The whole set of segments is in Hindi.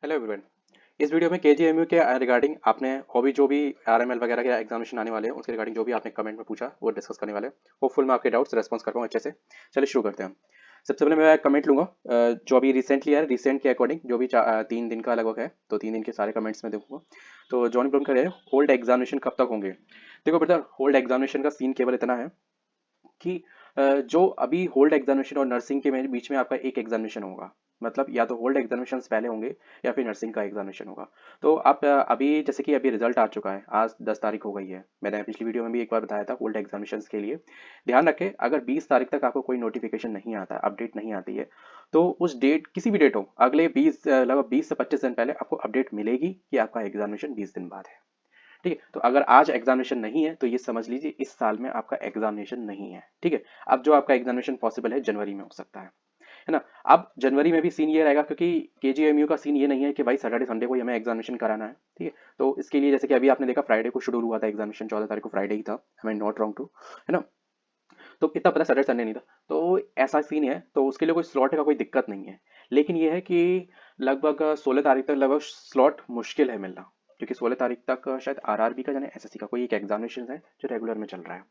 Hello everyone. इस वीडियो में केजीएमयू के रिगार्डिंग आपने अभी जो भी आरएमएल वगैरह के एग्जामिनेशन आने वाले हैं उसके रिगार्डिंग जो भी आपने कमेंट में पूछा वो डिस्कस करने वाले हैं। होपफुल मैं आपके डाउट्स रेस्पॉन्स कर पाऊँ अच्छे से। चलिए शुरू करते हैं। सबसे पहले मैं कमेंट लूंगा जो अभी रिसेंटली है, रिसेंट के अकॉर्डिंग जो भी 3 दिन का लगभग है, तो 3 दिन के सारे कमेंट्स में देखूंगा। तो जॉनी ब्रोन करे होल्ड एग्जामिनेशन कब तक होंगे। देखो ब्रदर, होल्ड एग्जामिनेशन का सीन केवल इतना है कि जो अभी होल्ड एग्जामिनेशन और नर्सिंग के बीच में आपका एक एग्जामिनेशन होगा। मतलब या तो होल्ड एग्जामिनेशन पहले होंगे या फिर नर्सिंग का एग्जामिनेशन होगा। तो आप अभी जैसे कि अभी रिजल्ट आ चुका है, आज 10 तारीख हो गई है। मैंने पिछली वीडियो में भी एक बार बताया था होल्ड एग्जामिनेशन के लिए ध्यान रखें, अगर 20 तारीख तक आपको कोई नोटिफिकेशन नहीं आता, अपडेट नहीं आती है, तो उस डेट किसी भी डेट हो, अगले 20 से 25 दिन पहले आपको अपडेट मिलेगी कि आपका एग्जामिनेशन 20 दिन बाद है। ठीक है, तो अगर आज एग्जामिनेशन नहीं है तो ये समझ लीजिए इस साल में आपका एग्जामिनेशन नहीं है। ठीक है, अब जो आपका एग्जामिनेशन पॉसिबल है जनवरी में हो सकता है ना। अब जनवरी में भी सीन ये रहेगा क्योंकि केजीएमयू का सीन ये नहीं है कि भाई सैटरडे संडे को ही हमें एग्जामिनेशन कराना है। ठीक है, तो इसके लिए जैसे कि अभी आपने देखा फ्राइडे को शेड्यूल हुआ था एग्जामिनेशन, 14 तारीख को फ्राइडे ही था, I am not wrong too, है ना। तो इतना पता सैटरडे संडे नहीं था, तो ऐसा सीन है, तो उसके लिए कोई स्लॉट का कोई दिक्कत नहीं है। लेकिन ये है कि लगभग 16 तारीख तक लगभग स्लॉट मुश्किल है मिलना, क्योंकि 16 तारीख तक शायद आरआरबी का जाने एसएससी का कोई एक एग्जामिनेशन है जो रेगुलर में चल रहा है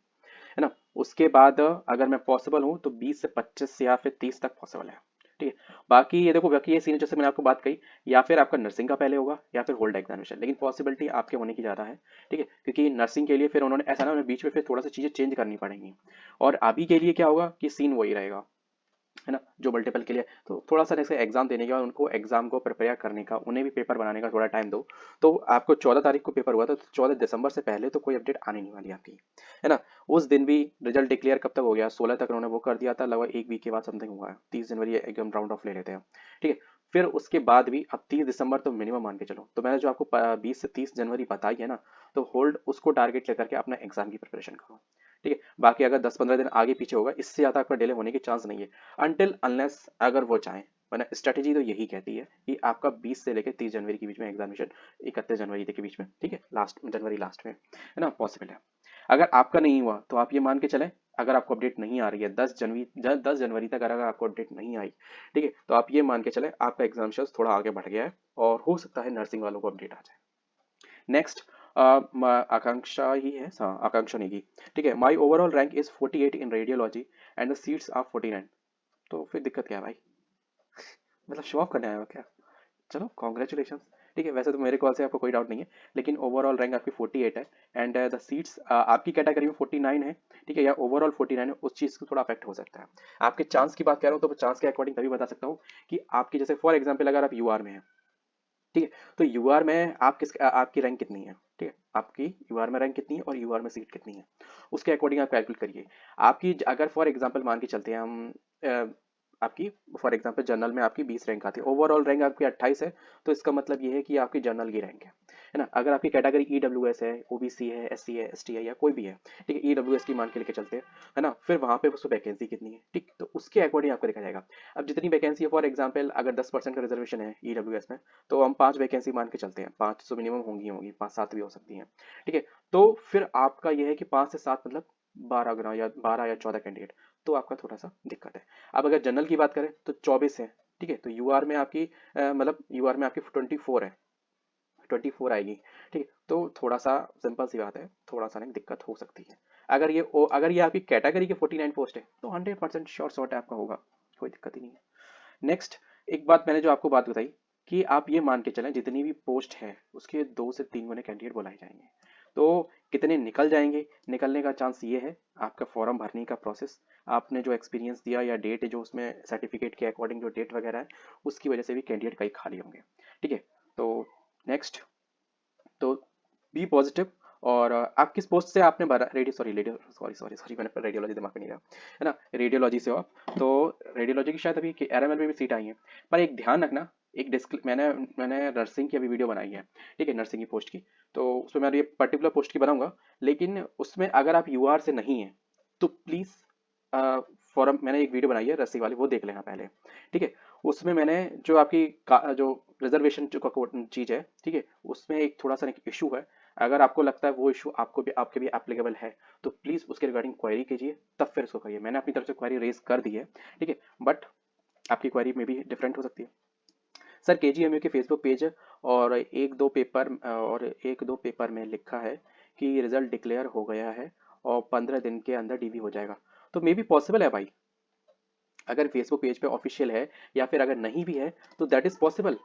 ना। उसके बाद अगर मैं पॉसिबल हूँ तो 20 से 25 या फिर 30 तक पॉसिबल है। ठीक है, बाकी ये देखो, बाकी ये सीन जैसे मैंने आपको बात कही, या फिर आपका नर्सिंग का पहले होगा या फिर होल्ड एग्जामिनेशन, लेकिन पॉसिबिलिटी आपके होने की ज़्यादा है। ठीक है, क्योंकि नर्सिंग के लिए फिर उन्होंने ऐसा ना, उन्हें बीच में फिर थोड़ा सा चीज़ें चेंज करनी पड़ेंगी। और अभी के लिए क्या होगा कि सीन वही रहेगा, है ना, जो मल्टीपल के लिए तो थोड़ा सा जैसे एग्जाम देने के बाद उनको एग्जाम को प्रिपेयर करने का, उन्हें भी पेपर बनाने का थोड़ा टाइम दो। तो आपको 14 तारीख को पेपर हुआ था, तो 14 दिसंबर से पहले तो कोई अपडेट आने नहीं वाली आपकी, है ना। उस दिन भी रिजल्ट डिक्लेयर कब तक हो गया, 16 तक उन्होंने वो कर दिया था, लगभग एक वीक के बाद समथिंग हुआ है, 30 जनवरी एकदम राउंड ऑफ ले लेते हैं। ठीक है, फिर उसके बाद भी अब 30 दिसंबर तो मिनिमम मान के चलो, तो मैंने जो आपको 20 से 30 जनवरी बताई है ना, तो होल्ड उसको टारगेट लेकर के अपना एग्जाम की प्रिपरेशन करो। ठीक है, बाकी अगर 10-15 दिन आगे पीछे होगा, इससे ज़्यादा आपका डिले होने की चांस नहीं है, अनटिल अनलेस अगर वो चाहें। वरना स्ट्रेटेजी तो यही कहती है कि आपका 20 से लेकर 30 जनवरी के बीच में एग्जामिनेशन, 31 जनवरी तक के बीच में, ठीक है, लास्ट जनवरी लास्ट में, है ना, पॉसिबल है। अगर आपका नहीं हुआ तो आप ये मान के चलें, अगर आपको अपडेट नहीं आ रही है 10 जनवरी तक अगर आपको अपडेट नहीं आई, ठीक है, तो आप ये मान के चलें आपका एग्जामिनेशन थोड़ा आगे बढ़ गया है, और हो सकता है नर्सिंग वालों को अपडेट आ जाए। नेक्स्ट आकांक्षा ही है, हाँ आकांक्षा नेगी। ठीक है, my overall rank is 48 in radiology and the seats are 49। तो फिर दिक्कत क्या है भाई, मतलब शो ऑफ करने आया हो क्या। चलो कॉन्ग्रेचुलेशन। ठीक है, वैसे तो मेरे कॉल से आपको कोई डाउट नहीं है, लेकिन ओवरऑल रैंक आपकी 48 है, एंड द सीट्स आपकी कैटेगरी में 49 है। ठीक है, या ओवरऑल 49 है, उस चीज़ को थोड़ा अफेक्ट हो सकता है। आपके चांस की बात कर रहा हूँ तो चांस के अकॉर्डिंग तभी बता सकता हूँ कि आपकी जैसे फॉर एग्जाम्पल अगर आप यूआर में हैं, ठीक है, तो यूआर में आप आपकी रैंक कितनी है, ठीक है, आपकी यूआर में रैंक कितनी है और यूआर में सीट कितनी है, उसके अकॉर्डिंग आप कैलकुलेट करिए। आपकी अगर फॉर एग्जांपल मान के चलते हैं हम, अ, आपकी फॉर एग्जांपल जनरल में आपकी 20 रैंक आती है, ओवरऑल रैंक आपकी 28 है, तो इसका मतलब ये है कि आपकी जनरल की रैंक है ना। अगर आपकी कैटेगरी ईडब्ल्यूएस है, ओबीसी है, एससी है, एसटी है, या कोई भी है, ठीक है, ईडब्ल्यूएस की मान के लेके चलते हैं, है ना, फिर वहां पे उसको वैकेंसी कितनी है, ठीक, तो उसके अकॉर्डिंग आपको देखा जाएगा। अब जितनी वैकेंसी है, फॉर एग्जाम्पल अगर 10% का रिजर्वेशन है ईडब्ल्यूएस में, तो हम 5 वैकेंसी मान के चलते हैं, 5 तो मिनिमम होंगी होंगी, 5-7 भी हो सकती हैं। ठीक है, तो फिर आपका यह है कि 5 से 7 मतलब 12 गुना, या 12 या 14 कैंडिडेट, तो आपका थोड़ा सा दिक्कत है। अब अगर जनरल की बात करें तो 24 है। ठीक है, तो यूआर में आपकी मतलब यूआर में आपकी 24 है, 24 आएगी। ठीक है, तो थोड़ा सा सिंपल सी बात है, थोड़ा सा नहीं दिक्कत हो सकती है। अगर ये आपकी कैटेगरी के 49 पोस्ट है तो 100% श्योर शॉट आपका होगा, कोई दिक्कत ही नहीं है। नेक्स्ट, एक बात मैंने जो आपको बात बताई कि आप ये मान के चलें जितनी भी पोस्ट है उसके 2 से 3 गुने कैंडिडेट बुलाए जाएंगे, तो कितने निकल जाएंगे, निकलने का चांस ये है आपका फॉर्म भरने का प्रोसेस, आपने जो एक्सपीरियंस दिया या डेट जो उसमें सर्टिफिकेट के अकॉर्डिंग जो डेट वगैरह है, उसकी वजह से भी कैंडिडेट कई खाली होंगे। ठीक है, तो नेक्स्ट, तो बी पॉजिटिव। और आप किस पोस्ट से आपने भरा, रेडियो सॉरी सॉरी सॉरी, मैंने रेडियोलॉजी दिमाग में नहीं रहा, है ना, रेडियोलॉजी से हो आप, तो रेडियोलॉजी की शायद अभी आरएमएल में भी सीट आई है। पर एक ध्यान रखना, एक डिस्क मैंने मैंने नर्सिंग की अभी वीडियो बनाई है, ठीक है, नर्सिंग की पोस्ट की, तो उसमें मैं ये पर्टिकुलर पोस्ट की बनाऊंगा, लेकिन उसमें अगर आप यूआर से नहीं है तो प्लीज़ फॉरम, मैंने एक वीडियो बनाई है रस्सी वाली, वो देख लेना पहले। ठीक है, उसमें मैंने जो आपकी जो रिजर्वेशन जो चीज़ है, ठीक है, उसमें एक थोड़ा सा एक इशू है। अगर आपको लगता है वो इशू आपको भी आपके भी एप्लीकेबल है, तो प्लीज़ उसके रिगार्डिंग क्वेरी कीजिए, तब फिर उसको करिए। मैंने अपनी तरफ से क्वेरी रेज कर दी है, ठीक है, बट आपकी क्वेरी में भी डिफरेंट हो सकती है। सर केजीएमयू के फेसबुक पेज और एक दो पेपर में लिखा है कि रिजल्ट डिक्लेयर हो गया है और 15 दिन के अंदर डीवी हो जाएगा। तो मे बी पॉसिबल है भाई, अगर फेसबुक पेज पे ऑफिशियल है या फिर अगर नहीं भी है तो दैट इज पॉसिबल।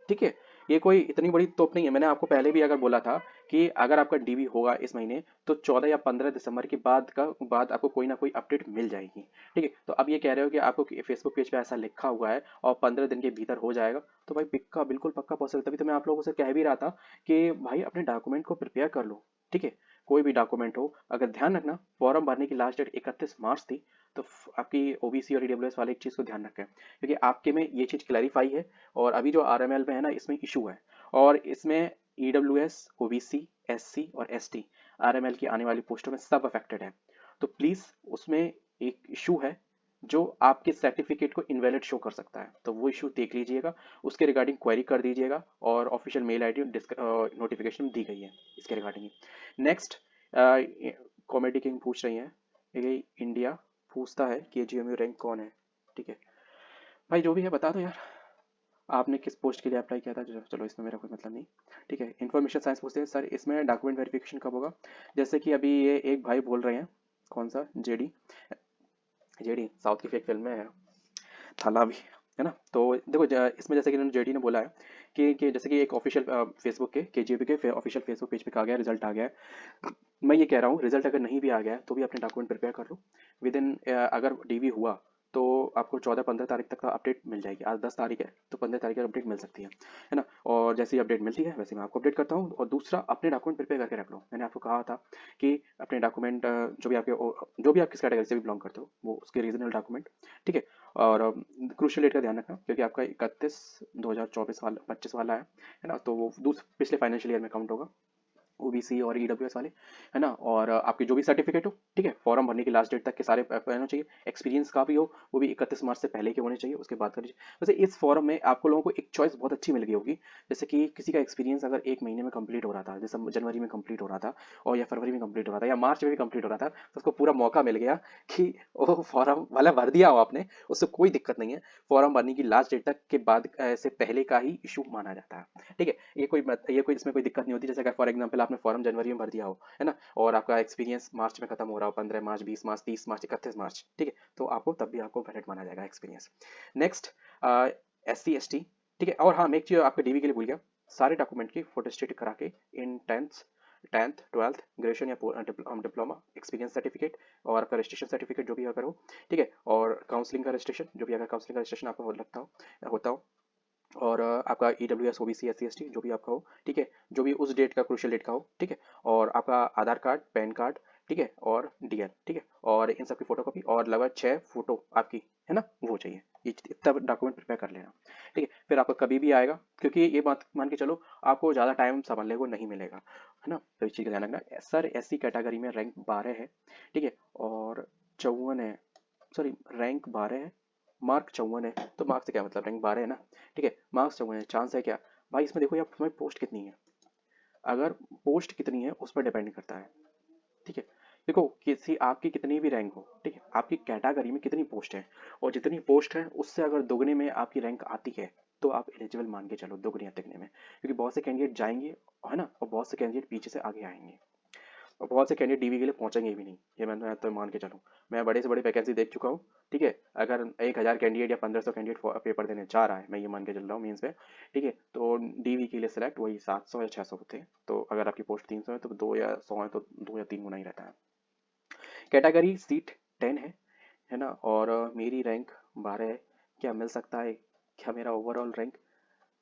ठीक है, ये कोई इतनी बड़ी तोप नहीं है। मैंने आपको पहले भी अगर बोला था कि अगर आपका डीवी होगा इस महीने तो 14 या 15 दिसंबर के बाद आपको कोई ना कोई अपडेट मिल जाएगी। ठीक है, तो अब ये कह रहे हो कि आपको फेसबुक पेज पे ऐसा लिखा हुआ है और 15 दिन के भीतर हो जाएगा, तो भाई पिक्का बिल्कुल पक्का पॉसिबल। तभी तो मैं आप लोगों से कह भी रहा था कि भाई अपने डॉक्यूमेंट को प्रिपेयर कर लो। ठीक है, कोई भी डॉक्यूमेंट हो, अगर ध्यान रखना फॉर्म भरने की लास्ट डेट 31 मार्च थी, तो आपकी ओबीसी और ईडब्ल्यूएस वाले एक चीज़ को ध्यान रखें, क्योंकि आपके में ये चीज़ क्लैरिफाई है और अभी जो आरएमएल में है ना इसमें इशू है, और इसमें ईडब्ल्यूएस, ओबीसी, एससी और एसटी आरएमएल की आने वाली पोस्टों में सब अफेक्टेड है। तो प्लीज उसमें एक इशू है जो आपके सर्टिफिकेट को इनवैलिड शो कर सकता है, तो वो इशू देख लीजिएगा, उसके रिगार्डिंग क्वेरी कर दीजिएगा और ऑफिशियल मेल आईडी नोटिफिकेशन दी गई है इसके रिगार्डिंग। नेक्स्ट, कॉमेडी किंग पूछ रही है कि इंडिया पूछता है कि जीएमयू रैंक कौन है। ठीक है भाई, जो भी है बता दो यार, आपने किस पोस्ट के लिए अप्लाई किया था। चलो इसमें मेरा कोई मतलब नहीं। ठीक है, इन्फॉर्मेशन साइंस पूछते हैं सर इसमें डॉक्यूमेंट वेरिफिकेशन कब होगा। जैसे कि अभी ये एक भाई बोल रहे हैं, कौन सा, जेडी, जेडी साउथ की फेक फिल्म में है, थाला भी है ना। तो देखो इसमें जैसे कि इन्होंने जेडी ने बोला है कि जैसे कि एक ऑफिशियल फेसबुक के केजीबी के ऑफिशियल फेसबुक पेज पे कहा गया रिजल्ट आ गया है। मैं ये कह रहा हूँ रिजल्ट अगर नहीं भी आ गया है तो भी अपने डॉक्यूमेंट प्रिपेयर कर लो। विद इन अगर डीवी हुआ तो आपको 14-15 तारीख तक का अपडेट मिल जाएगी। आज 10 तारीख है तो 15 तारीख की अपडेट मिल सकती है ना। और जैसे ही अपडेट मिलती है वैसे मैं आपको अपडेट करता हूँ। और दूसरा, अपने डॉक्यूमेंट प्रिपेयर करके रख लो। मैंने आपको कहा था कि अपने डॉक्यूमेंट जो भी आप किस कैटेगरी से भी बिलोंग करते हो वो उसके रीजनल डॉक्यूमेंट। ठीक है, और क्रूशियल डेट का ध्यान रखना क्योंकि आपका 31/2024 वाला 25 वाला है ना, तो वो पिछले फाइनेंशियल ईयर में काउंट होगा, ओबीसी और ईडब्ल्यूएस वाले, है ना। और आपके जो भी सर्टिफिकेट हो, ठीक है, फॉर्म भरने की लास्ट डेट तक के सारे होने चाहिए। एक्सपीरियंस का भी हो वो भी 31 मार्च से पहले के होने चाहिए, उसके बाद कर लीजिए। वैसे इस फॉर्म में आपको लोगों को एक चॉइस बहुत अच्छी मिल गई होगी, जैसे कि किसी का एक्सपीरियंस अगर 1 महीने में कंप्लीट हो रहा था, जैसे जनवरी में कंप्लीट हो रहा था और या फरवरी में कंप्लीट हो रहा था या मार्च में भी कंप्लीट हो रहा था, तो उसको पूरा मौका मिल गया कि वो फॉर्म वाला भर दिया हो आपने, उससे कोई दिक्कत नहीं है। फॉर्म भरने की लास्ट डेट तक के बाद से पहले का ही इशू माना जाता है। ठीक है, ये कोई इसमें कोई दिक्कत नहीं होती। जैसे अगर फॉर एग्जांपल आपने फॉर्म जनवरी में भर दिया हो, है ना, और आपका एक्सपीरियंस मार्च में खत्म हो रहा हो, 15 मार्च, 20 मार्च, 30 मार्च, 31 मार्च, ठीक है, तो आपको तब भी आपको वैलिड माना जाएगा एक्सपीरियंस। नेक्स्ट, SC ST, ठीक है। और हाँ, मैं एक चीज आपके डीवी के लिए भूल गया, सारे डॉक्यूमेंट की फोटोस्टेट करा के इन 10th 12th ग्रेजुएशन या डिप्लोमा एक्सपीरियंस सर्टिफिकेट और आपका रजिस्ट्रेशन सर्टिफिकेट जो भी अगर हो, ठीक है, और काउंसलिंग का रजिस्ट्रेशन जो भी अगर काउंसलिंग का रजिस्ट्रेशन आपको लगता हो होता हो, और आपका ईडब्ल्यूएस, ओबीसी, SC ST जो भी आपका हो, ठीक है, जो भी उस डेट का क्रूशियल डेट का हो, ठीक है, और आपका आधार कार्ड, पैन कार्ड, ठीक है, और डीएल, ठीक है, और इन सब की फोटो कॉपी और लगभग 6 फोटो आपकी, है ना, वो चाहिए। ये इतना डॉक्यूमेंट प्रिपेयर कर लेना। ठीक है, फिर आपका कभी भी आएगा, क्योंकि ये बात मान के चलो आपको ज़्यादा टाइम समझने को नहीं मिलेगा, है ना। तो इस चीज़ का ध्यान रखना। सर एससी कैटेगरी में रैंक 12 है, ठीक है, और 54 है, सॉरी रैंक 12 है, मार्क 54 है, तो मार्क्स से क्या मतलब, रैंक 12 है ना, ठीक है, मार्क्स 54 है, चांस है क्या भाई इसमें, देखो यार तुम्हारी पोस्ट कितनी है, अगर पोस्ट कितनी है उस पर डिपेंड करता है। ठीक है, देखो किसी आपकी कितनी भी रैंक हो, ठीक है, आपकी कैटेगरी में कितनी पोस्ट है, और जितनी पोस्ट है उससे अगर दोगुने में आपकी रैंक आती है तो आप एलिजिबल मान के चलो दोगुने या तिगने में, क्योंकि बहुत से कैंडिडेट जाएंगे, है ना, और बहुत से कैंडिडेट पीछे से आगे आएंगे, और बहुत से कैंडिडेट डीवी के लिए पहुंचेंगे भी नहीं, ये मैं तो मान के चलूँ। मैं बड़े से बड़ी वैकेंसी देख चुका हूँ। ठीक है, अगर 1000 कैंडिडेट या 1500 कैंडिडेट पेपर देने जा रहा है, मैं ये मान के चल रहा हूँ मीन्स पे, ठीक है, तो डीवी के लिए सिलेक्ट वही 700 या 600 होते हैं। तो अगर आपकी पोस्ट 300 है तो 2 या 100 है तो 2 या 3 गुना ही रहता है। कैटेगरी सीट 10 है ना, और मेरी रैंक 12 है। क्या मिल सकता है, क्या मेरा ओवरऑल रैंक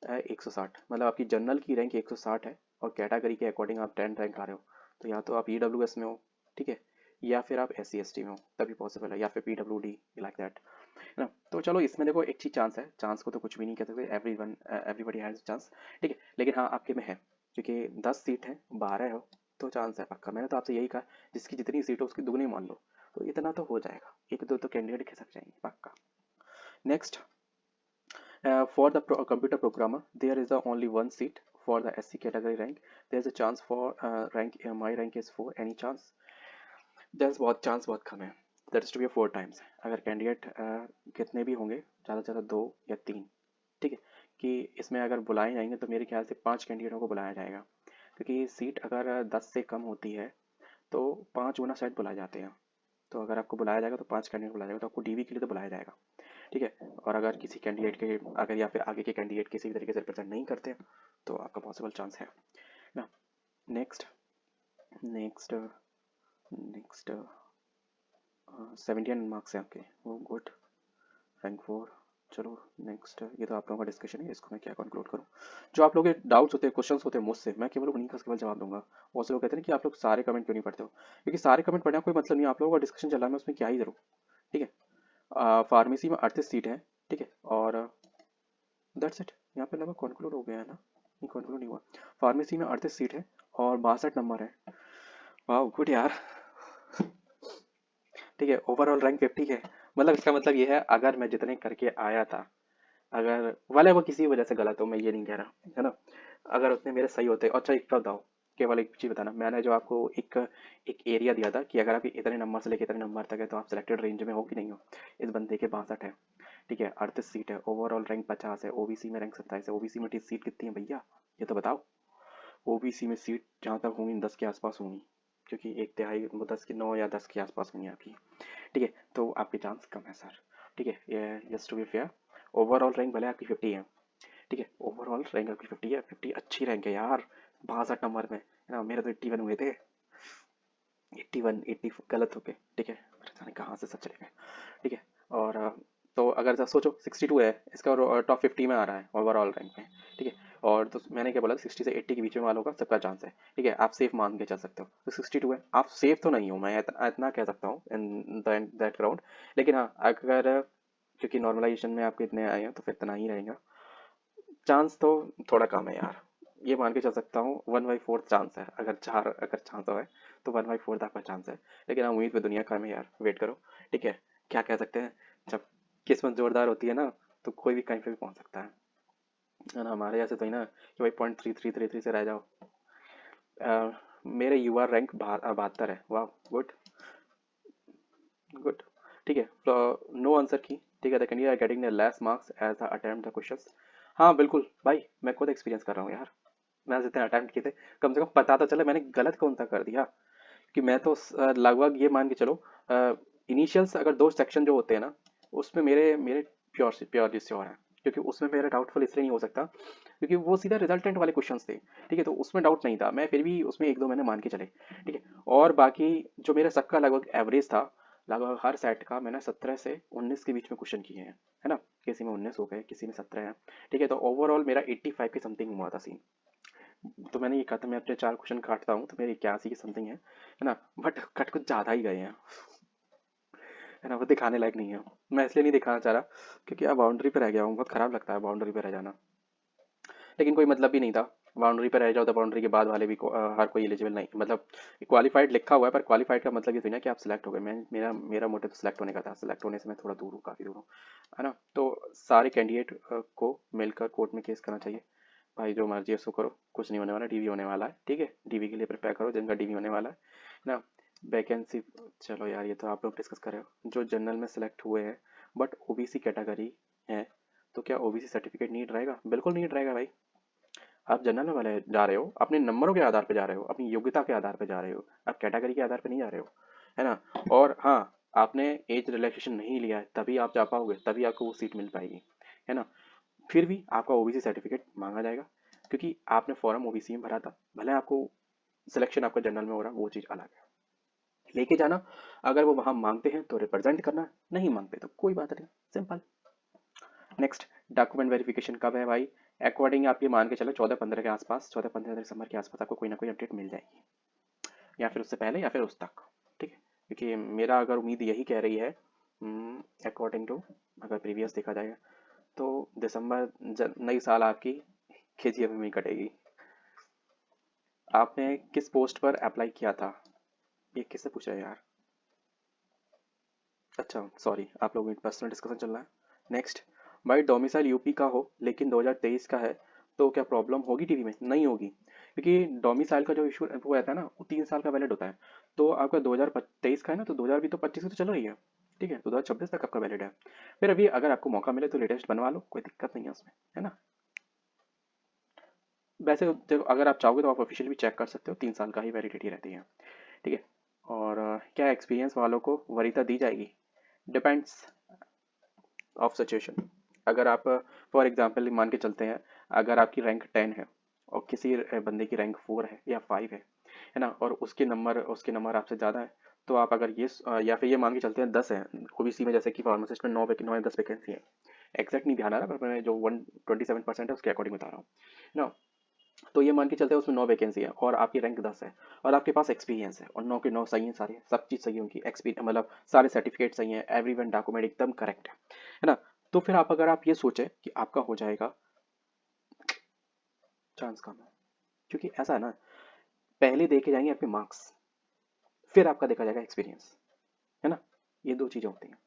160, मतलब आपकी जनरल की रैंक 160 है और कैटेगरी के अकॉर्डिंग आप 10 रैंक आ रहे हो, तो या तो आप ईडब्ल्यूएस में हो, ठीक है, या फिर आप SC ST में हो, तभी पॉसिबल है, या फिर PWD लाइक दैट, है ना। तो चलो इसमें देखो एक चीज चांस है, चांस को तो कुछ भी नहीं कह सकते, एवरीबडी हैज चांस, ठीक है, लेकिन हाँ आपके में है, क्योंकि 10 सीट है, 12 हो, तो चांस है पक्का। मैंने तो आपसे यही कहा, जिसकी जितनी सीट हो उसकी दुगनी मान लो, तो इतना तो हो जाएगा, एक दो तो कैंडिडेट खिसक जाएंगे पक्का। Next, for the computer programmer, there is only one seat for the SC category rank. There's a chance for my rank is 4. Any chance? There's बहुत चांस बहुत कम है। That is to be 4 times. अगर कैंडिडेट कितने भी होंगे, ज़्यादा से ज़्यादा 2 या 3, ठीक है, कि इसमें अगर बुलाए जाएंगे तो मेरे ख्याल से 5 कैंडिडेटों को बुलाया जाएगा, क्योंकि सीट अगर 10 से कम होती है तो 5 गुना शायद बुलाए जाते हैं। तो अगर आपको बुलाया जाएगा तो 5 कैंडिडेट बुलाया जाएगा, तो आपको डीवी के लिए तो बुलाया जाएगा, ठीक है। और अगर किसी कैंडिडेट के अगर या फिर आगे के कैंडिडेट किसी भी तरीके से रिप्रेजेंट नहीं करते हैं तो आपका पॉसिबल चांस है ना। नेक्स्ट नेक्स्ट नेक्स्ट 71 मार्क्स है आपके, वो गुड, रैंक 4। चलो नेक्स्ट, ये तो आप लोगों का डिस्कशन है, इसको मैं क्या कंक्लूड करूँ। जो आप लोगों के डाउट्स होते हैं, क्वेश्चंस होते हैं मुझसे, मैं केवल उन्हीं का केवल जवाब दूंगा। बहुत से लोग कहते हैं कि आप लोग सारे कमेंट क्यों नहीं पढ़ते हो, क्योंकि सारे कमेंट पढ़ने का कोई मतलब नहीं, आप लोगों का डिस्कशन चल रहा है, मैं उसमें क्या ही करूँ, ठीक है। फार्मेसी में 38 सीट है, ठीक है, और दैट्स इट। यहाँ पे लगभग कंक्लूड हो गया है ना, नहीं कंक्लूड नहीं हुआ। फार्मेसी में 38 सीट है और 62 नंबर है, वाह गुड यार, ठीक है। ओवरऑल रैंक 50 है, मतलब इसका मतलब ये है अगर मैं जितने करके आया था, अगर वाले वो किसी वजह से गलत हो, मैं ये नहीं कह रहा है ना, अगर उतने मेरे सही होते। अच्छा एक बात बताओ, केवल एक चीज़ बताना, मैंने जो आपको एक एक एरिया दिया था कि अगर आप इतने नंबर से लेकर इतने नंबर तक है तो आप सिलेक्टेड रेंज में हो कि नहीं हो। इस बंदे के 62 है, ठीक है, 38 सीट है, ओवरऑल रैंक 50 है, ओबीसी में रैंक 27 है। ओबीसी में सीट कितनी है भैया, ये तो बताओ। ओबीसी में सीट जहाँ तक होंगी 10 के आसपास होंगी, क्योंकि एक तिहाई वो 10 के 9 या 10 के आसपास होंगी आपकी, ठीक है। तो आपके चांस कम है सर, ठीक है, ये just to be fair. Overall rank भले आपकी 50 है, ठीक है, ओवरऑल रैंक आपकी 50 है, 50 अच्छी रैंक है यार, 62 नंबर में है ना। मेरे तो 81 हुए थे, 81 80 गलत हो गए, ठीक है, मेरे जाने कहाँ से सब चले गए, ठीक है। और तो अगर जब सोचो 62 है इसका, और टॉप 50 में आ रहा है ओवरऑल रैंक में, ठीक है। और तो मैंने क्या बोला, 60 से 80 के बीच में वालों का सबका चांस है, ठीक है, आप सेफ मान के चल सकते हो। तो 62 है, आप सेफ तो नहीं हो, मैं इतना कह सकता हूँ इन दैट ग्राउंड। लेकिन हाँ अगर, क्योंकि नॉर्मलाइजेशन में आपके इतने आए हैं तो फिर इतना ही रहेगा, चांस तो थोड़ा कम है यार, ये मान के चल सकता हूँ 1/4 चांस है, अगर 4 अगर चांस है तो 1/4 आपका चांस है। लेकिन हाँ उम्मीद पे दुनिया का है यार, वेट करो, ठीक है। क्या कह सकते हैं, जब किस्मत जोरदार होती है ना तो कोई भी कहीं पे भी पहुंच सकता है ना। हमारे जैसे तो ही ना कि भाई 0.3333 से रह जाओ। मेरे यूआर रैंक 72 है, वाह गुड गुड, ठीक है। नो आंसर की, ठीक है, the candidate are getting the less marks as the attempt the questions. हाँ बिल्कुल भाई, मैं खुद एक्सपीरियंस कर रहा हूँ यार, मैंने जितने अटेम्प्ट किए थे कम से कम पता तो चले मैंने गलत कौन सा कर दिया। कि मैं तो लगभग ये मान के चलो, इनिशियल्स अगर 2 सेक्शन जो होते हैं ना उसमें मेरे मेरे प्योर श्योर है, क्योंकि उसमें मेरा डाउटफुल इसलिए नहीं हो सकता क्योंकि वो सीधा रिजल्टेंट वाले क्वेश्चंस थे, ठीक है। तो उसमें डाउट नहीं था, मैं फिर भी उसमें एक दो मैंने मान के चले, ठीक है। और बाकी जो मेरा सबका लगभग एवरेज था, लगभग हर सेट का मैंने 17 से 19 के बीच में क्वेश्चन किए हैं, है ना। किसी में 19 हो गए, किसी में 17 है, ठीक है। तो ओवरऑल मेरा 85 के समथिंग हुआ था सीन। तो मैंने ये कहा था मैं अपने 4 क्वेश्चन काटता हूँ तो मेरे 81 की समथिंग है ना। बट कट कुछ ज़्यादा ही गए हैं, है ना, वो दिखाने लायक नहीं है। मैं इसलिए नहीं दिखाना चाह रहा क्योंकि अब बाउंड्री पे रह गया हूँ, बहुत खराब लगता है बाउंड्री पे रह जाना, लेकिन कोई मतलब भी नहीं था। बाउंड्री पे रह जाओ तो बाउंड्री के बाद वाले भी हर कोई एलिजिबल नहीं, मतलब क्वालिफाइड लिखा हुआ है पर क्वालिफाइड का मतलब ये थोड़ी ना कि आप सिलेक्ट हो गए। मैं मेरा मोटिव सिलेक्ट होने का था, सिलेक्ट होने से मैं थोड़ा दूर हूँ, काफ़ी दूर हूँ, है ना। तो सारे कैंडिडेट को मिलकर कोर्ट में केस करना चाहिए, भाई जो मर्जी है उसको करो, कुछ नहीं होने वाला, डीवी होने वाला है, ठीक है। डीवी के लिए प्रिपेयर करो जिनका डीवी होने वाला है ना। वैकेंसी, चलो यार ये तो आप लोग डिस्कस कर रहे हो। जो जनरल में सिलेक्ट हुए हैं बट ओबीसी कैटेगरी है, तो क्या ओबीसी सर्टिफिकेट नीड रहेगा? बिल्कुल नीड रहेगा भाई। आप जनरल में वाले जा रहे हो, अपने नंबरों के आधार पर जा रहे हो, अपनी योग्यता के आधार पर जा रहे हो, आप कैटेगरी के आधार पर नहीं जा रहे हो, है ना। और हाँ, आपने एज रिलैक्सेशन नहीं लिया है तभी आप जा पाओगे, तभी आपको वो सीट मिल पाएगी, है ना। फिर भी आपका ओबीसी सर्टिफिकेट मांगा जाएगा क्योंकि आपने फॉर्म ओबीसी में भरा था, भले आपको सिलेक्शन आपका जनरल में हो रहा, वो चीज़ अलग है, लेके जाना। अगर वो वहां मांगते हैं तो रिप्रेजेंट करना, नहीं मांगते तो कोई बात नहीं, सिंपल। नेक्स्ट, डॉक्यूमेंट वेरिफिकेशन कब है भाई? अकॉर्डिंग आप ये मान के चलो 14-15 के आसपास, 14-15 दिसंबर के आसपास आपको कोई ना कोई अपडेट मिल जाएगी, या फिर उससे पहले या फिर उस तक, ठीक है। क्योंकि मेरा अगर उम्मीद यही कह रही है, अकॉर्डिंग टू अगर प्रीवियस देखा जाएगा तो दिसंबर नई साल आपकी केजीएफ में ही कटेगी। आपने किस पोस्ट पर अप्लाई किया था? ये किससे पूछा है यार? अच्छा सॉरी, आप लोगों में पर्सनल डिस्कशन चल रहा है। नेक्स्ट, भाई डोमिसाइल यूपी का हो लेकिन 2023 का है तो क्या प्रॉब्लम होगी टीवी में? नहीं होगी, क्योंकि डोमिसाइल का जो इशू वो रहता है ना वो 3 साल का वैलिड होता है। तो आपका 2023 का है ना, तो 2000 भी तो 25 की तो चल रही है, ठीक है, तो 2026 तक आपका वैलिड है। फिर अभी अगर आपको मौका मिले तो लेटेस्ट बनवा लो, कोई दिक्कत नहीं है उसमें, है ना। वैसे देखो, अगर आप चाहोगे तो आप ऑफिशियल भी चेक कर सकते हो, 3 साल का ही वैलिडिटी रहती है। ठीक है। और क्या एक्सपीरियंस वालों को वरीयता दी जाएगी? Depends of situation. अगर आप फॉर एग्जांपल मान के चलते हैं, अगर आपकी रैंक 10 है और किसी बंदे की रैंक 4 है या 5 है ना, और उसके नंबर आपसे ज़्यादा है, तो आप अगर या फिर ये मान के चलते हैं 10 है ओबीसी में, जैसे कि फार्मासिस्ट में 9 या 10 वैकेंसी है। एग्जैक्ट नहीं ध्यान आ रहा, पर मैं जो 127% है उसके अकॉर्डिंग बता रहा हूँ ना। तो ये मान के चलते हैं उसमें 9 वैकेंसी है और आपकी रैंक 10 है, और आपके पास एक्सपीरियंस है और 9 के 9 सही है, सारे सब चीज़ सही है उनकी, एक्सपीरियंस मतलब सारे सर्टिफिकेट सही हैं, एवरी वन डॉक्यूमेंट एकदम करेक्ट है ना। तो फिर अगर आप ये सोचें कि आपका हो जाएगा, चांस कम है। क्योंकि ऐसा है ना, पहले देखे जाएंगे आपके मार्क्स, फिर आपका देखा जाएगा एक्सपीरियंस, है ना। ये दो चीज़ें होती हैं।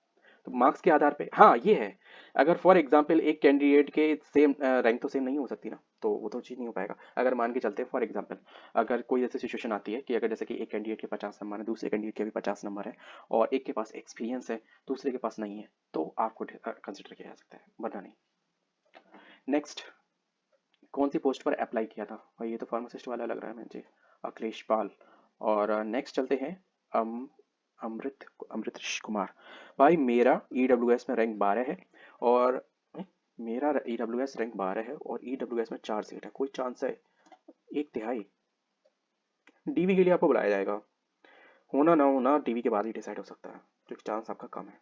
तो मार्क्स के आधार पे हाँ ये है, अगर फॉर एग्जांपल एक कैंडिडेट के सेम रैंक तो सेम नहीं हो सकती ना, तो वो तो चीज़ नहीं हो पाएगा। अगर मान के चलते हैं फॉर एग्जांपल, अगर कोई ऐसी सिचुएशन आती है कि अगर जैसे कि एक कैंडिडेट के 50 नंबर है, दूसरे कैंडिडेट के भी 50 नंबर है, और एक के पास एक्सपीरियंस है, दूसरे के पास नहीं है, तो आपको कंसिडर किया जा सकता है, वरना नहीं। नेक्स्ट, कौन सी पोस्ट पर अप्लाई किया था भाई? ये तो फार्मासिस्ट वाला लग रहा है मुझे, अखिलेश पाल। और नेक्स्ट चलते हैं, अम, अमृत कुमार। भाई मेरा ईडब्ल्यूएस में रैंक 12 है, और मेरा ईडब्ल्यूएस रैंक 12 है और ईडब्ल्यूएस में 4 सीट है, कोई चांस है? 1/3। डीवी के लिए आपको बुलाया जाएगा, होना ना होना डीवी के बाद ही डिसाइड हो सकता है, तो चांस आपका कम है।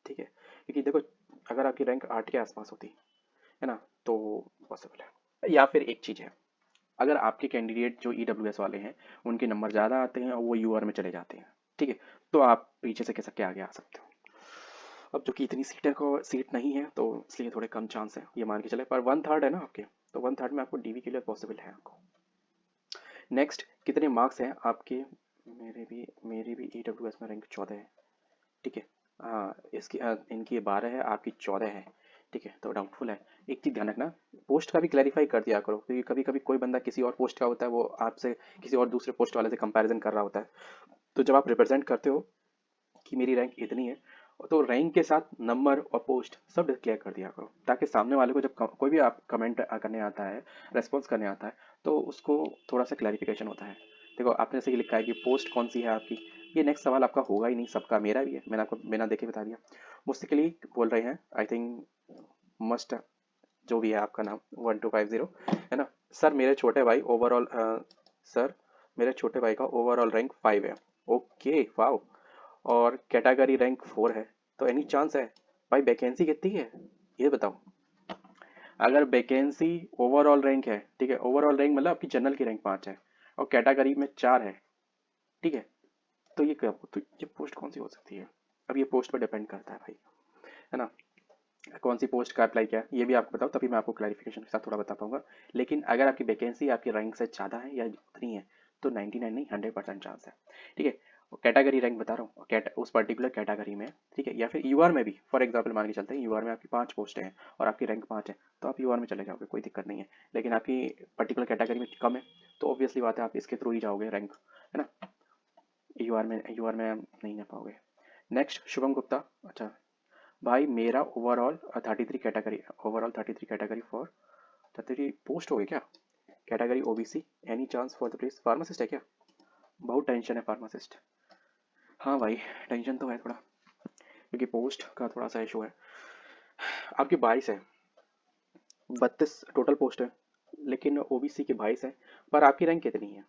ठीक है, क्योंकि देखो, अगर आपकी रैंक 8 के आसपास होती है ना, तो पॉसिबल है। या फिर एक चीज़ है, अगर आपके कैंडिडेट जो ईडब्ल्यूएस वाले हैं, उनके नंबर ज़्यादा आते हैं और वो यूआर में चले जाते हैं, ठीक है, तो आप पीछे से कैसे आगे आ सकते हो। अब जो कि इतनी सीटें को सीट नहीं है, तो इसलिए थोड़े कम चांस है, ये मान के चले, पर 1/3 है ना आपके, तो 1/3 में आपको डीवी के लिए पॉसिबल है आपको। नेक्स्ट, कितने मार्क्स हैं आपके? मेरी भी ईडब्ल्यूएस में रैंक 14 है। ठीक है। हाँ, इनकी 12 है, आपकी 14 है। ठीक है, तो डाउटफुल है। एक चीज़ ध्यान रखना, पोस्ट का भी क्लैरिफाई कर दिया करो, क्योंकि कभी कभी कोई बंदा किसी और पोस्ट का होता है, वो आपसे किसी और दूसरे पोस्ट वाले से कंपैरिजन कर रहा होता है। तो जब आप रिप्रेजेंट करते हो कि मेरी रैंक इतनी है, तो रैंक के साथ नंबर और पोस्ट सब डिक्लेयर कर दिया करो, ताकि सामने वाले को जब कोई भी आप कमेंट करने आता है, रेस्पॉन्स करने आता है, तो उसको थोड़ा सा क्लैरिफिकेशन होता है। देखो, आपने जैसे कि लिखा है कि पोस्ट कौन सी है आपकी, ये नेक्स्ट सवाल आपका होगा ही नहीं, सबका, मेरा भी है, मैंने आपको बिना देखे बता दिया। मुझसे के लिए बोल रहे हैं, आई थिंक मस्ट, जो भी है आपका नाम 1250, है ना। सर मेरे छोटे भाई ओवरऑल सर मेरे छोटे भाई का ओवरऑल रैंक 5 है। Okay, wow. और कैटेगरी रैंक 4 है, तो एनी चांस है? भाई वैकेंसी कितनी है ये बताओ। अगर वैकेंसी ओवरऑल रैंक है, ठीक है, ओवरऑल रैंक मतलब आपकी जनरल की रैंक 5 है और कैटेगरी में 4 है, ठीक है, तो ये पोस्ट कौन सी हो सकती है? अब ये पोस्ट पर डिपेंड करता है भाई, है ना, कौन सी पोस्ट का अप्लाई किया है, ये भी आपको बताओ, तभी मैं आपको क्लैरिफिकेशन के साथ थोड़ा बता पाऊंगा। लेकिन अगर आपकी वैकेंसी आपकी रैंक से ज़्यादा है या उतनी है, तो 99 नहीं 100% चांस है। ठीक है। कैटेगरी रैंक बता रहा हूँ, उस पर्टिकुलर कैटेगरी में, ठीक है, या फिर यूआर में भी, फॉर एग्जाम्पल मान के चलते हैं यूआर में आपकी 5 पोस्टें हैं और आपकी रैंक 5 है, तो आप यूआर में चले जाओगे, कोई दिक्कत नहीं है। लेकिन आपकी पर्टिकुलर कैटेगरी में कम है, तो ऑब्वियसली बात है आप इसके थ्रू ही जाओगे रैंक, है ना। यूआर में नहीं जा पाओगे। नेक्स्ट, शुभम गुप्ता। अच्छा भाई, मेरा overall 33 category, overall 33 category for 33 post हो गई क्या? Category OBC, any chance for the place? Pharmacist है क्या? बहुत टेंशन है फार्मासिस्ट। हाँ भाई, टेंशन तो है थोड़ा, क्योंकि पोस्ट का थोड़ा सा इशू है। आपकी 22 है, 32 टोटल पोस्ट है, लेकिन ओबीसी की 22 है, पर आपकी रैंक कितनी है?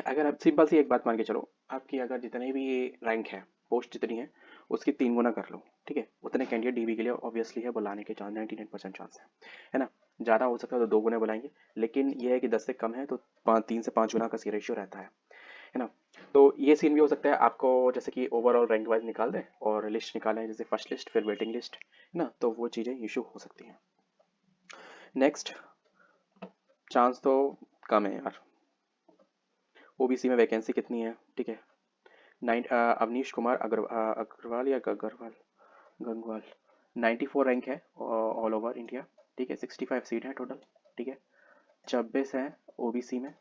अगर आप सिंपल सी एक बात मान के चलो, आपकी अगर जितने भी रैंक है, पोस्ट जितनी है, उसकी 3 गुना कर लो, ठीक है, उतने कैंडिडेट डीवी के लिए ऑब्वियसली है बुलाने के चांस 99% चांस है ना। ज़्यादा हो सकता है तो 2 गुने बुलाएंगे, लेकिन ये है कि 10 से कम है तो 3 से 5 गुना का सी रेशियो रहता है ना। तो ये सीन भी हो सकता है आपको, जैसे कि ओवरऑल रैंक वाइज निकाल दें और लिस्ट निकालें, जैसे फर्स्ट लिस्ट फिर वेटिंग लिस्ट, है ना, तो वो चीज़ें इशू हो सकती हैं। नेक्स्ट, चांस तो कम है यार। ओबीसी में वैकेंसी कितनी है? ठीक है, अवनीश कुमार अग्रवाल या गगरवाल, गंगवाल, 94 रैंक है ऑल ओवर इंडिया, ठीक है, 65 सीट है टोटल, ठीक है, 26 है ओबीसी में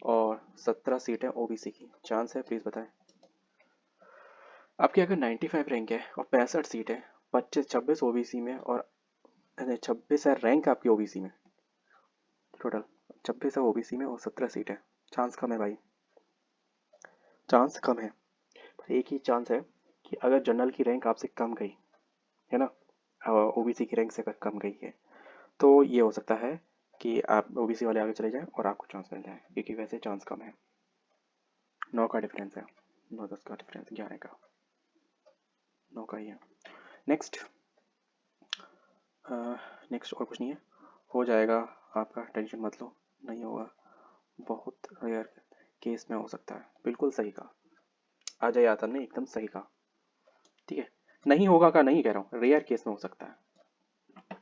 और 17 सीट है ओबीसी की। चांस है? प्लीज़ बताएं। आपकी अगर 95 रैंक है और 65 सीट है, 26 ओबीसी में और 26 है रैंक आपकी ओबीसी में, टोटल 26 है ओबीसी में और 17 सीट है। चांस कम है भाई, चांस कम है। पर एक ही चांस है कि अगर जनरल की रैंक आपसे कम गई है ना, ओबीसी की रैंक से अगर कम गई है, तो ये हो सकता है कि आप ओबीसी वाले आगे चले जाएं और आपको चांस मिल जाए, क्योंकि वैसे चांस कम है। 9 का डिफरेंस है, 9-10 का डिफरेंस, 11 का, 9 का ही है। नेक्स्ट, नेक्स्ट और कुछ नहीं है, हो जाएगा आपका, टेंशन मत लो, नहीं होगा, बहुत रेयर केस में हो सकता है। बिल्कुल सही कहा अजय यादव ने, एकदम सही कहा। ठीक है, नहीं होगा का नहीं कह रहा हूँ, रेयर केस में हो सकता है।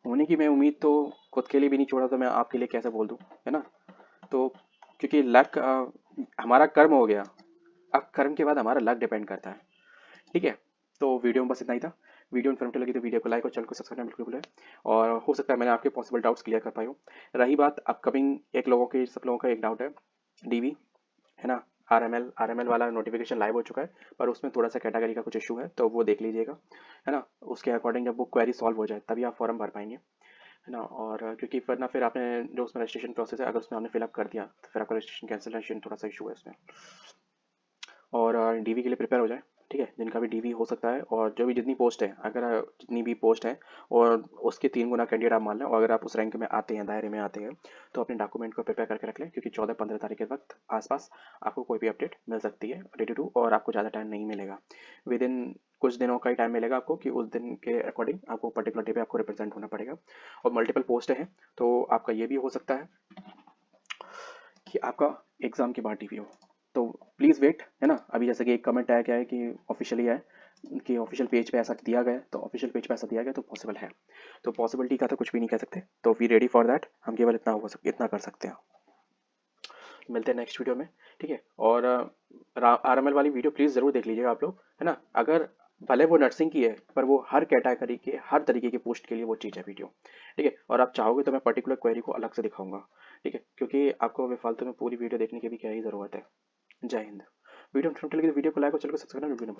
होने की मैं उम्मीद तो खुद के लिए भी नहीं छोड़ा, तो मैं आपके लिए कैसे बोल दूँ, है ना। तो क्योंकि लक हमारा कर्म हो गया, अब कर्म के बाद हमारा लक डिपेंड करता है। ठीक है, तो वीडियो में बस इतना ही था। वीडियो इन्फॉर्मेटिव लगी तो वीडियो को लाइक और चैनल को सब्सक्राइब बिल्कुल भूलें। और हो सकता है मैंने आपके पॉसिबल डाउट्स क्लियर कर पाई हूँ। रही बात अपकमिंग, एक लोगों की, सब लोगों का एक डाउट है, डीवी, है ना, आरएमएल वाला नोटिफिकेशन लाइव हो चुका है, पर उसमें थोड़ा सा कैटेगरी का कुछ इशू है, तो वो देख लीजिएगा, है ना। उसके अकॉर्डिंग जब वो क्वेरी सॉल्व हो जाए तभी आप फॉर्म भर पाएंगे, है ना। और क्योंकि वरना फिर आपने जो उसमें रजिस्ट्रेशन प्रोसेस है, अगर उसमें आपने फिलअप कर दिया तो फिर आपका रजिस्ट्रेशन कैंसिलेशन थोड़ा सा इशू है इसमें। और डीवी के लिए प्रिपेयर हो जाए, ठीक है, जिनका भी डीवी हो सकता है, और जो भी जितनी पोस्ट है, अगर जितनी भी पोस्ट है और उसके 3 गुना कैंडिडेट आप मान लें, और अगर आप उस रैंक में आते हैं, दायरे में आते हैं, तो अपने डॉक्यूमेंट को प्रिपेयर करके रख लें, क्योंकि 14-15 तारीख के वक्त आसपास आपको कोई भी अपडेट मिल सकती है रेडी टू, और आपको ज़्यादा टाइम नहीं मिलेगा, विद इन कुछ दिनों का ही टाइम मिलेगा आपको, कि उस दिन के अकॉर्डिंग आपको पर्टिकुलर डे पे आपको रिप्रेजेंट होना पड़ेगा। और मल्टीपल पोस्ट हैं, तो आपका ये भी हो सकता है कि आपका एग्ज़ाम के बाद डीवी हो, तो प्लीज़ वेट, है ना। अभी जैसे कि एक कमेंट आया क्या है कि ऑफिशियली है, कि ऑफिशियल पेज पे ऐसा दिया गया है, तो ऑफिशियल पेज पे ऐसा दिया गया तो पॉसिबल है, तो पॉसिबिलिटी का तो कुछ भी नहीं कह सकते, तो वी रेडी फॉर दैट, हम केवल इतना कर सकते हैं। मिलते हैं नेक्स्ट वीडियो में, ठीक है। और आरएमएल वाली वीडियो प्लीज़ ज़रूर देख लीजिएगा आप लोग, है ना। अगर भले वो नर्सिंग की है, पर वो हर कैटेगरी के, हर तरीके के पोस्ट के लिए वो चीज़ है वीडियो, ठीक है। और आप चाहोगे तो मैं पर्टिकुलर क्वेरी को अलग से दिखाऊंगा, ठीक है, क्योंकि आपको बेफालतू में पूरी वीडियो देखने की भी क्या ही ज़रूरत है। जय हिंद। वीडियो लगी तो वीडियो को लाइक और चैनल को सब्सक्राइब